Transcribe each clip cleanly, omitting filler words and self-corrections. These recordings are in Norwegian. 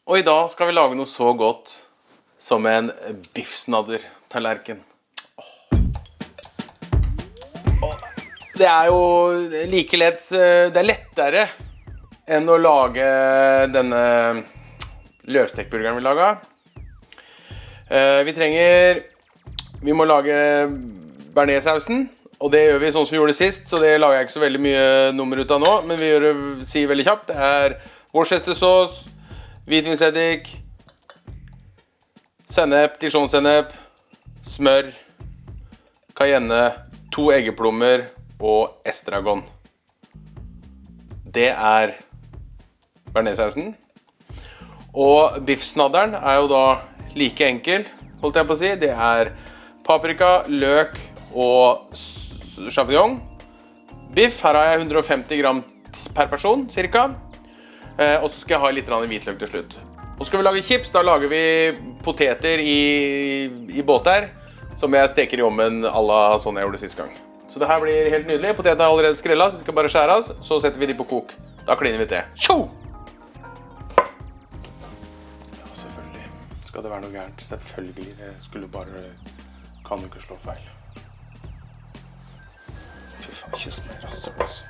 Og I dag skal vi lage noe så godt som en biffsnadder-tallerken. Det jo like lett, det lettere enn å lage denne løvstekburgeren vi laget. Vi må lage bearnaisesausen, og det gjør vi sånn som vi gjorde det sist, så det lager jeg ikke så veldig mye nummer ut av nå, men vi gjør det veldig kjapt. Det Worcestersauce, hvitvinseddik, sennep, dijon-sennep, smør, cayenne, 2 eggeplommer og estragon. Det bearnaisesausen. Og biffsnadderen jo da like enkel, holdt jeg på å si. Det paprika, løk og champignon. Biff, her har jeg 150 gram per person, cirka. Og så skal jeg ha litt hvitløk til slutt. Og skal vi lage chips, da lager vi poteter i båter, som jeg steker I ovnen à la sånn jeg gjorde siste gang. Så det her blir helt nydelig. Potetene allerede skrellet, så de skal bare skjæres, så setter vi de på kok. Da kliner vi til. Tjo! Ja, selvfølgelig. Skal det være noe gærent? Selvfølgelig. Det skulle bare... Kan jo ikke slå feil. Fy faen, kyss meg rasshøl, altså.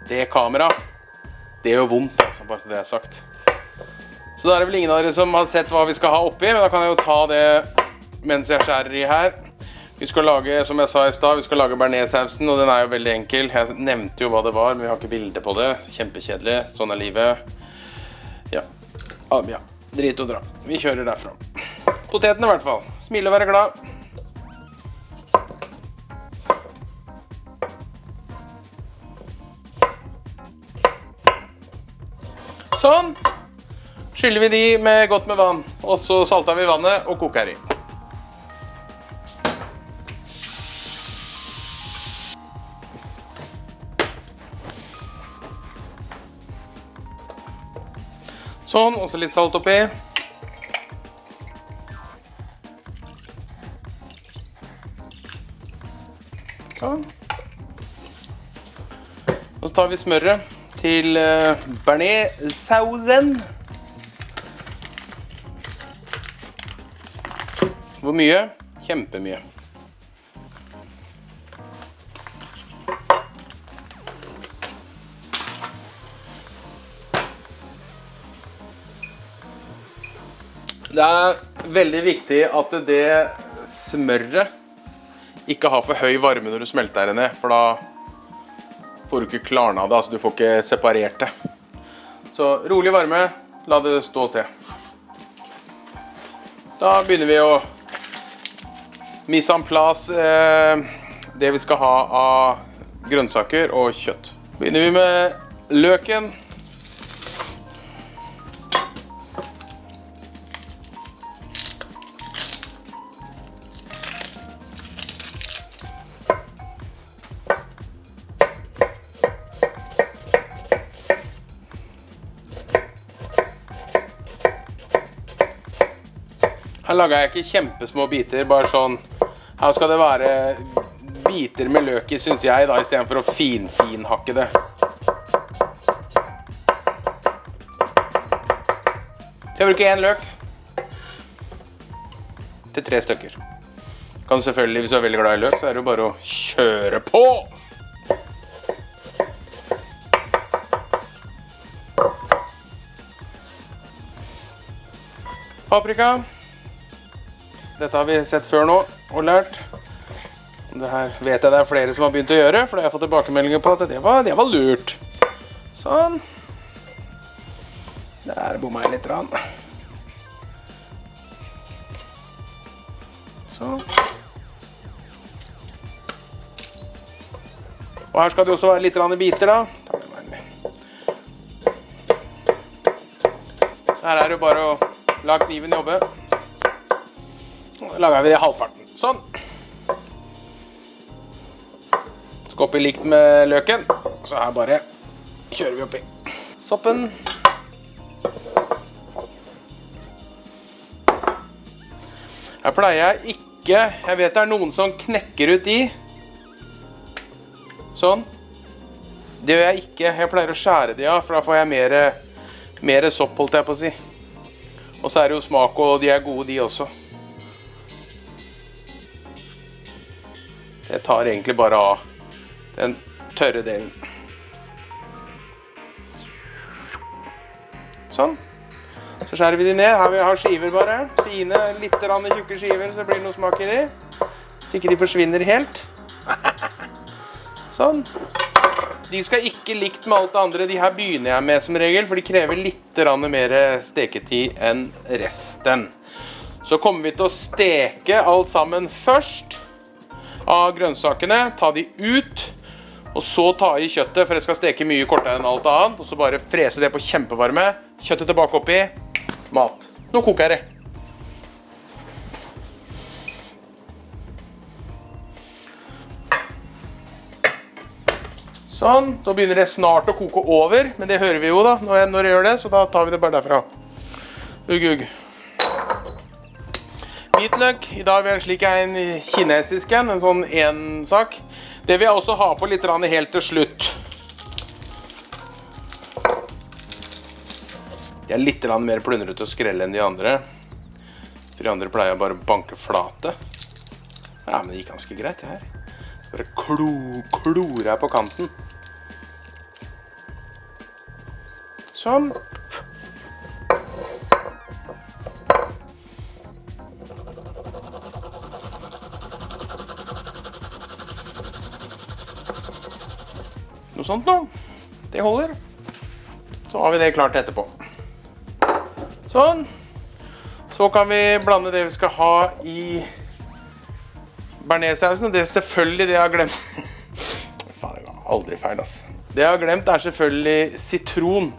Det kamera, det gjør vondt, altså, bare så det sagt. Så da det vel ingen av dere som har sett hva vi skal ha oppi, men da kan jeg jo ta det mens jeg skjærer I her. Vi skal lage, som jeg sa I stad, vi skal lage bearnaisesausen, og den jo veldig enkel. Jeg nevnte jo hva det var, men vi har ikke bilder på det. Kjempekjedelig, sånn livet. Ja, drit og dra. Vi kjører derfra. Potetene I hvert fall. Smile og være glad. Sånn. Skyller vi de godt med vann, og så salter vi vannet og koker I. Sånn, og så litt salt oppi. Sånn. Og så tar vi smøret til bearnaisesausen. Hvor mye? Kjempemye. Det veldig viktig at det smøret ikke har for høy varme når du smelter det ned, for da får du ikke klarna det, altså du får ikke separert det. Så rolig varme, la det stå til. Da begynner vi å mise en plass det vi skal ha av grønnsaker og kjøtt. Begynner vi med løken. Her lager jeg ikke kjempesmå biter, bare sånn. Her skal det være biter med løk I, synes jeg, da, I stedet for å finhakke det. Så jeg bruker 1 løk til 3 stykker. Kan selvfølgelig, hvis du veldig glad I løk, så det jo bare å kjøre på! Paprika. Dette har vi sett før nå og lært. Det her vet jeg det flere som har begynt å gjøre, for det har jeg fått tilbakemeldinger på at det var lurt. Sånn. Der bommer jeg litt. Sånn. Og her skal det også være litt biter da. Så her det jo bare å la kniven jobbe. Lager vi det halvparten. Sånn. Skal oppi likt med løken. Så her bare kjører vi oppi soppen. Her pleier jeg ikke... Jeg vet det noen som knekker ut I. Sånn. Det gjør jeg ikke. Jeg pleier å skjære de av, for da får jeg mer mer sopp, holdt jeg på å si. Og så det jo smak, og de gode de også. Jeg tar egentlig bare av den tørre delen. Sånn. Så skjærer vi de ned. Her vi har skiver bare. Fine, litt tjukke skiver, så det blir noe smak i de. Så ikke de forsvinner helt. Sånn. De skal ikke likt med alt det andre. De her begynner jeg med som regel, for de krever litt mer steketid enn resten. Så kommer vi til å steke alt sammen først av grønnsakene. Ta de ut, og så ta i kjøttet, for det skal steke mye kortere enn alt annet. Og så bare frese det på kjempevarme. Kjøttet tilbake oppi. Mat. Nå koker det. Sånn, da begynner det snart å koke over, men det hører vi jo da, når det gjør det, så da tar vi det bare derfra. Ugg. Hvitløk, i dag vil jeg slik en kinesisk en sånn sak. Det vil jeg også ha på litt helt til slutt. De litt mer plundrete og skrelle enn de andre. For de andre pleier bare å banke flate. Ja, men det gikk ganske greit det her. Så bare klorer jeg på kanten. Sånn. Noe sånt nå. Det holder. Så har vi det klart etterpå. Sånn. Så kan vi blande det vi skal ha i bearnaisesausen. Det selvfølgelig det jeg har glemt. Faen, det var aldri feil, ass. Det jeg har glemt selvfølgelig sitron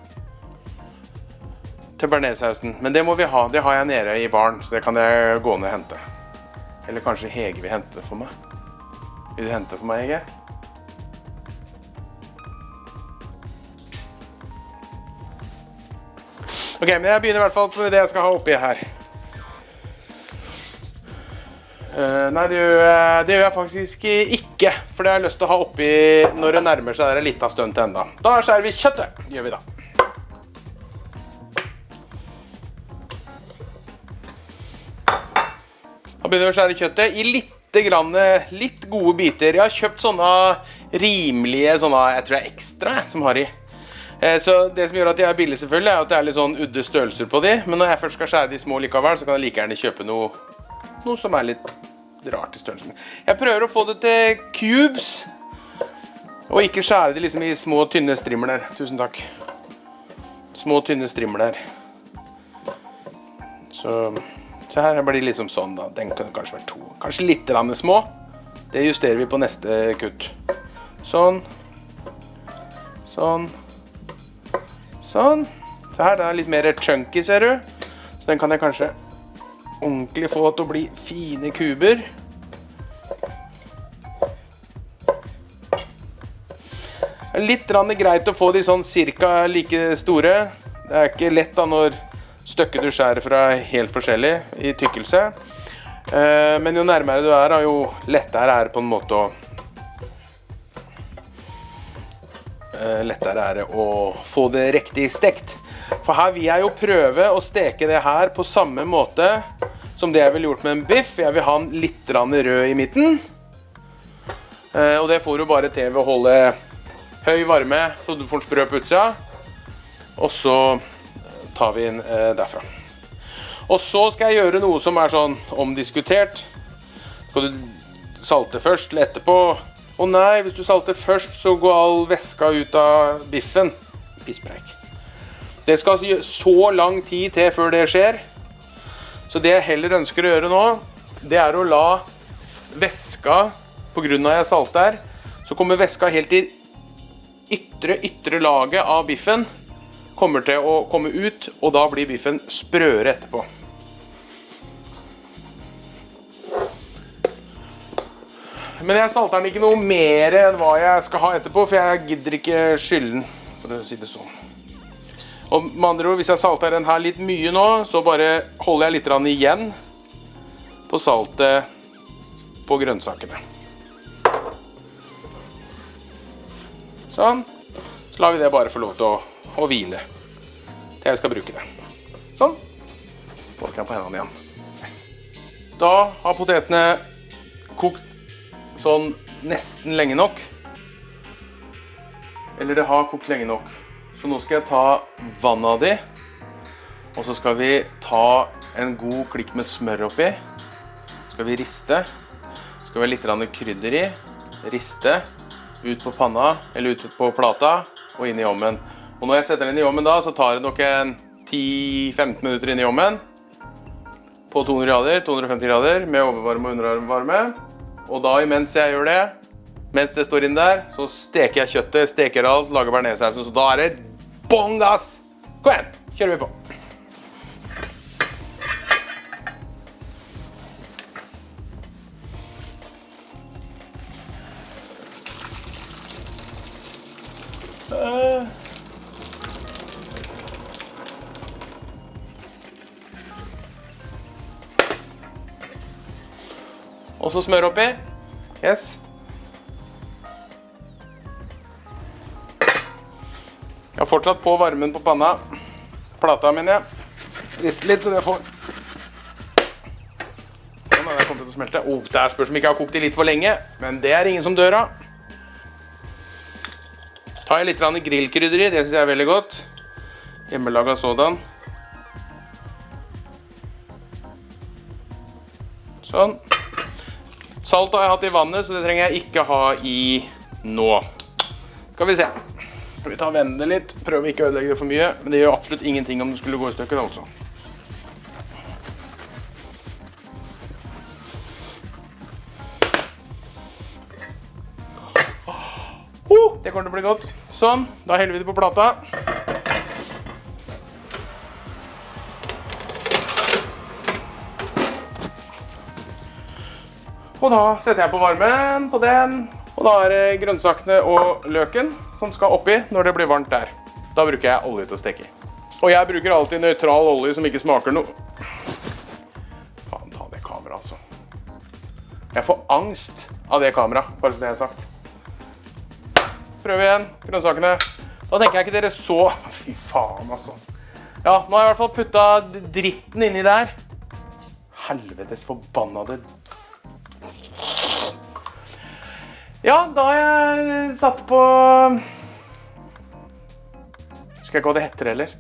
til bearnaisesausen. Men det må vi ha. Det har jeg nede i baren, så det kan jeg gå ned og hente. Eller kanskje Hege vil hente det for meg. Vil du hente det for meg, Hege? Ok, men jeg begynner i hvert fall på det jeg skal ha oppi her. Nei, det gjør jeg faktisk ikke, for det har jeg lyst til å ha oppi når det nærmer seg der litt av stund til enda. Da skjærer vi kjøttet, gjør vi da. Da begynner vi å skjære kjøttet i litt gode biter. Jeg har kjøpt sånne rimelige, jeg tror det ekstra som har i. Så det som gjør at de billige selvfølgelig at det litt sånn udde størrelser på de, men når jeg først skal skjære de små likevel, så kan jeg like gjerne kjøpe noe som litt rart i størrelsen. Jeg prøver å få det til cubes, og ikke skjære det liksom i små, tynne strimler. Tusen takk. Små, tynne strimler. Så her blir det liksom sånn da. Den kan kanskje være 2. Kanskje litt små. Det justerer vi på neste kutt. Sånn. Sånn. Sånn. Så her, det litt mer chunky, ser du. Så den kan jeg kanskje ordentlig få til å bli fine kuber. Det litt greit å få de sånn cirka like store. Det ikke lett da når stykket du skjærer fra helt forskjellig i tykkelse. Men jo nærmere du da, jo lettere det på en måte å få det riktig stekt. For her vil jeg jo prøve å steke det her på samme måte som det jeg vil gjort med en biff. Jeg vil ha den litt rød i midten. Og det får du bare til ved å holde høy varme, så du får den sprø på utsida. Og så tar vi den derfra. Og så skal jeg gjøre noe som sånn omdiskutert. Skal du salte først eller etterpå? Å nei, hvis du salter først, så går all væska ut av biffen. Pisspreik. Det skal så lang tid til før det skjer. Så det jeg heller ønsker å gjøre nå, det å la væska, på grunn av jeg salter, så kommer væska helt i ytre laget av biffen, kommer til å komme ut, og da blir biffen sprøere etterpå. Men jeg salter den ikke noe mer enn hva jeg skal ha etterpå, for jeg gidder ikke skylle den, for å si det sånn. Og med andre ord, hvis jeg salter den her litt mye nå, så bare holder jeg litt igjen på saltet på grønnsakene. Sånn. Så lar vi det bare få lov til å hvile. til jeg skal bruke det. Sånn. Vasker jeg på hendene igjen. Yes. Da har potetene kokt sånn nesten lenge nok. Eller det har kokt lenge nok. Så nå skal jeg ta vannet av de. Og så skal vi ta en god klikk med smør oppi. Så skal vi riste. Så skal vi ha litt krydder i. Riste. Ut på panna, eller ut på plata, og inn i ovnen. Og når jeg setter den i ovnen da, så tar det nok en 10-15 minutter inn i ovnen. På 200 grader, 250 grader, med overvarme og undervarme. Og da, mens jeg gjør det, mens det står inn der, så steker jeg kjøttet, steker alt, lager bearnaisesausen, så da er det bong gass! Kom igjen, kjører vi på. Og så smør oppi. Yes. Jeg har fortsatt på varmen på panna. Plata mener jeg. Riste litt så det får. Sånn, det kommer til å smelte. Det er spørs om jeg ikke har kokt det litt for lenge, men det er ingen som dør av. Tar jeg litt grillkrydder i, det synes jeg er veldig godt. Hjemmelaget sådan. Sånn. Salt har jeg hatt i vannet, så det trenger jeg ikke ha i nå. Skal vi se. Vi tar vende litt, prøver ikke å ødelegge det for mye, men det gjør absolutt ingenting om det skulle gå i stykker altså. Det kommer til å bli godt. Sånn, da heller vi det på plata. Og da setter jeg på varmen på den, og da er det grønnsakene og løken som skal oppi når det blir varmt der. Da bruker jeg olje til å steke i. Og jeg bruker alltid nøytral olje som ikke smaker noe. Faen, ta det kameraet altså. Jeg får angst av det kameraet, bare så det er sagt. Prøv igjen, grønnsakene. Da tenker jeg ikke dere så... Fy faen altså. Ja, nå har jeg i hvert fall puttet dritten inni der. Helvetes forbannede. Ja, da har jeg satt på... Skal jeg gå det heter heller?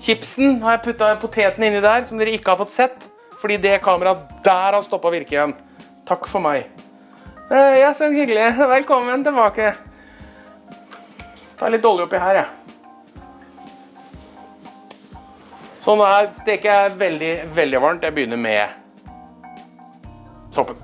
Chipsen har jeg puttet poteten inni der, som dere ikke har fått sett. Fordi det kameraet der har stoppet å virke igjen. Takk for meg. Ja, så hyggelig. Velkommen tilbake. Ta litt olje oppi her, Sånn her steker jeg veldig, veldig varmt. Jeg begynner med soppen.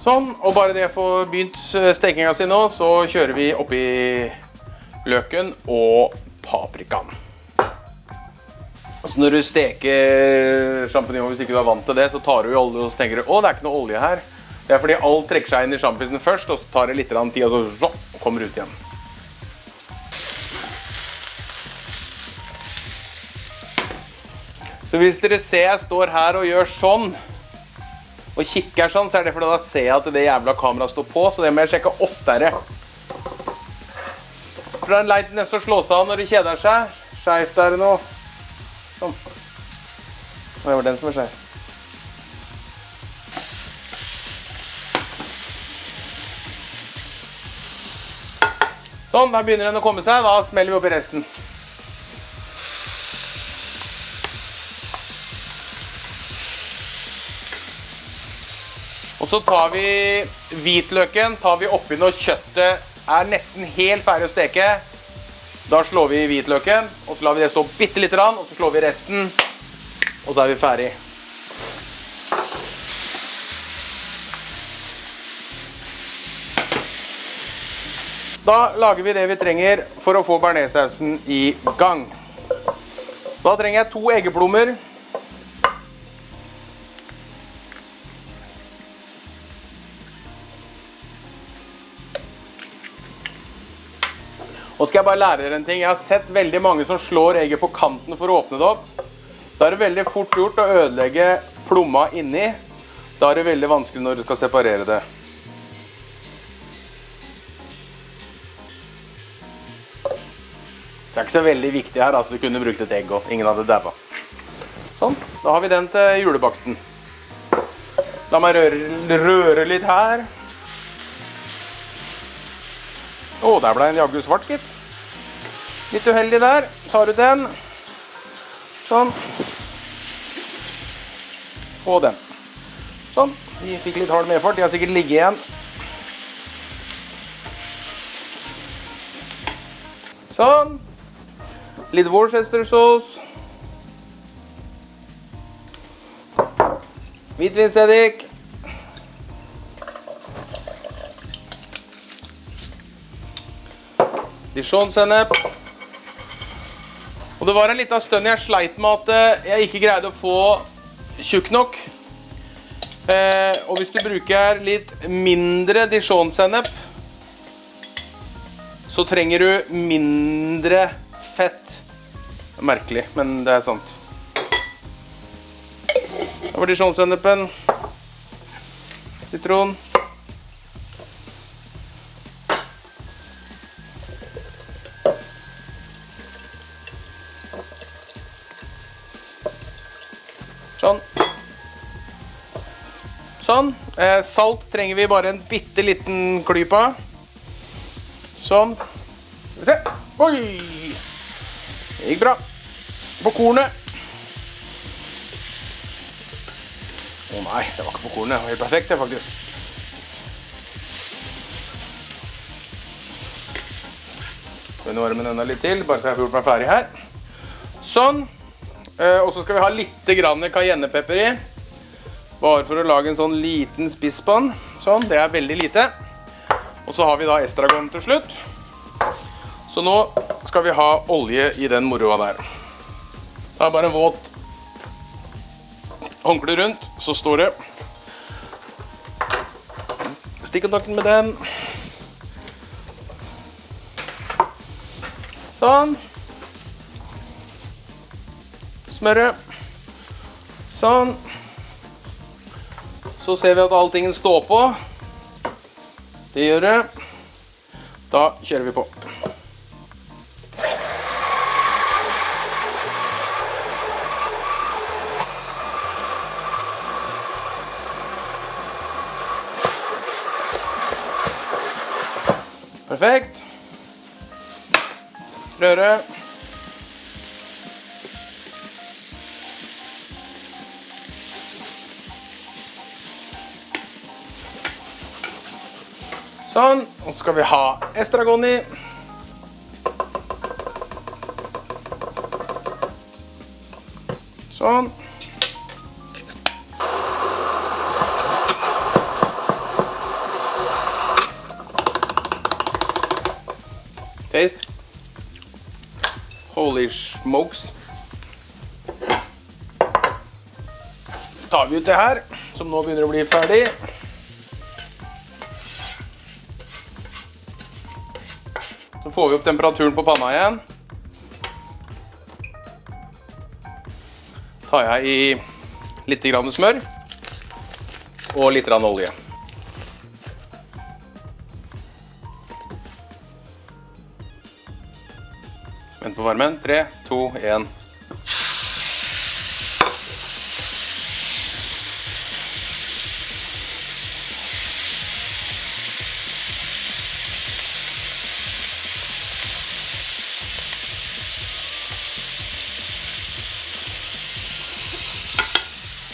Sånn, og bare det får begynt stekinga si nå, så kjører vi oppi løken og paprikaen. Altså når du steker champignon, hvis ikke du er vant til det, så tar du i olje og så tenker du, det er ikke noe olje her. Det er fordi alt trekker seg inn i champisen først, og så tar det litt tid, og så kommer ut igjen. Så hvis dere ser jeg står her og gjør sånn, og kikker sånn, så er det fordi da ser jeg at det jævla kameraet står på, så det må jeg sjekke oftere. For det er en leit neste å slå seg av når det kjeder seg. Skjevt er det nå. Sånn. Det var den som var skjev. Sånn, da begynner den å komme seg. Da smeller vi opp i resten. Og så tar vi hvitløken, tar vi oppi når kjøttet er nesten helt ferdig å steke. Da slår vi hvitløken, og så lar vi det stå bitte litt, og så slår vi resten, og så er vi ferdig. Da lager vi det vi trenger for å få bearnaisesausen i gang. Da trenger jeg 2 eggeplommer. Nå skal jeg bare lære dere en ting. Jeg har sett veldig mange som slår egget på kanten for å åpne det opp. Da er det veldig fort gjort å ødelegge plomma inni. Da er det veldig vanskelig når du skal separere det. Det er ikke så veldig viktig her, altså du kunne brukt et egg og ingen hadde dabba. Sånn, da har vi den til julebaksten. La meg røre litt her. Der ble en jaggu svart, gitt. Litt uheldig der. Tar ut den. Sånn. Og den. Sånn. Vi fikk litt hard medfart. De har sikkert ligget igjen. Sånn. Litt Worcestersaus. Hvitvinseddik. Dijon-sennep. Og det var en liten stund jeg sleit med at jeg ikke greide å få tjukk nok. Og hvis du bruker litt mindre Dijon-sennep, så trenger du mindre fett. Merkelig, men det er sant. Det var Dijon-sennepen. Sitron. Sånn. Sånn. Salt trenger vi bare en bitteliten klyp av. Sånn. Skal vi se. Oi! Det gikk bra. På kornet. Nei, det var ikke på kornet. Det var helt perfekt, det faktisk. Skal vi varme den litt til, bare så jeg får gjort meg ferdig her. Sånn. Og så skal vi ha litt grann cayennepepper i. Bare for å lage en sånn liten spiss på den. Sånn, det er veldig lite. Og så har vi da estragon til slutt. Så nå skal vi ha olje i den moroa der. Det er bare en våt håndkle rundt, så står det stikkontakten med den. Sånn. Smøret. Sånn. Så ser vi at alltingen står på. Det gjør det. Da kjører vi på. Perfekt. Røre. Sånn, og så skal vi ha estragon i. Sånn. Taste. Holy smokes. Tar vi ut det her, som nå begynner å bli ferdig. Så får vi opp temperaturen på panna igjen. Tar jeg i litt grann smør og litt grann olje. Vent på varmen. 3, 2, 1.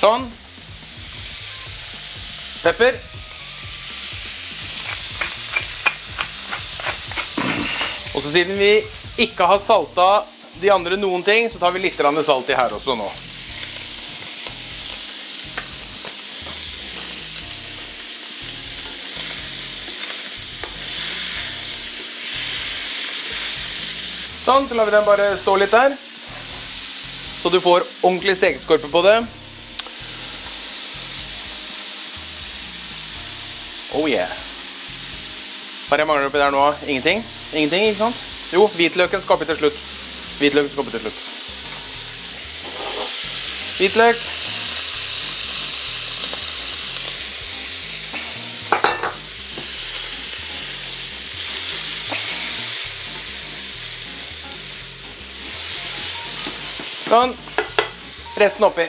Sånn. Pepper. Og så siden vi ikke har saltet de andre noen ting, så tar vi litt salt i her også nå. Sånn, så lar vi den bare stå litt der. Så du får ordentlig stekeskorpe på det. Oh yeah. Hva er det jeg mangler oppi der nå? Ingenting? Ingenting, ikke sant? Jo, hvitløken skal oppi til slutt. Hvitløken skal oppi til slutt. Hvitløk. Sånn. Resten oppi.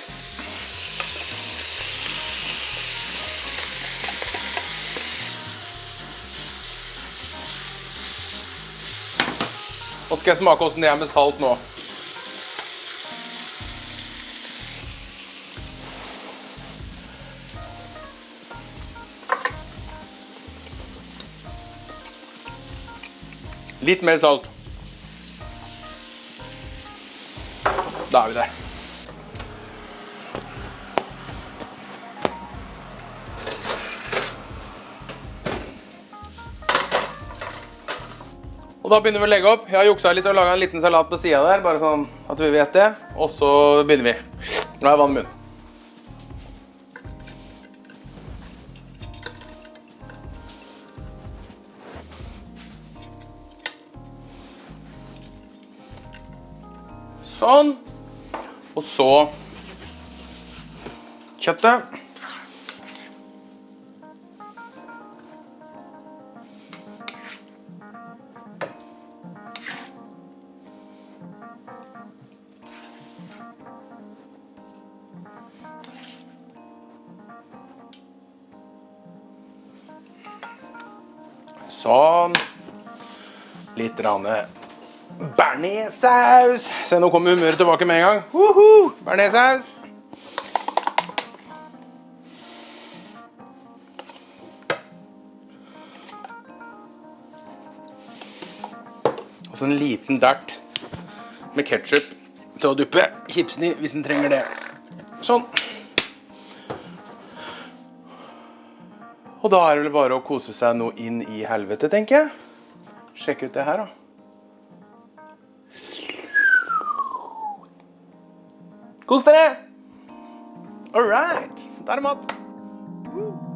Og skal jeg smake hvordan det er med salt nå. Litt mer salt. Da er vi der. Og da begynner vi å legge opp. Jeg har jukset litt og laget en liten salat på siden der, bare sånn at vi vet det. Og så begynner vi. Nå har jeg vann i munnen. Sånn. Og så kjøttet. Sånn. Litt bearnéssaus. Se, nå kommer humøret tilbake med en gang. Woohoo! Bearnéssaus. Og så en liten dert med ketchup til å duppe chipsen i hvis den trenger det. Sånn. Og da er det vel bare å kose seg noe inn i helvete, tenker jeg. Sjekk ut det her, da. Kos dere! All right, da er det mat.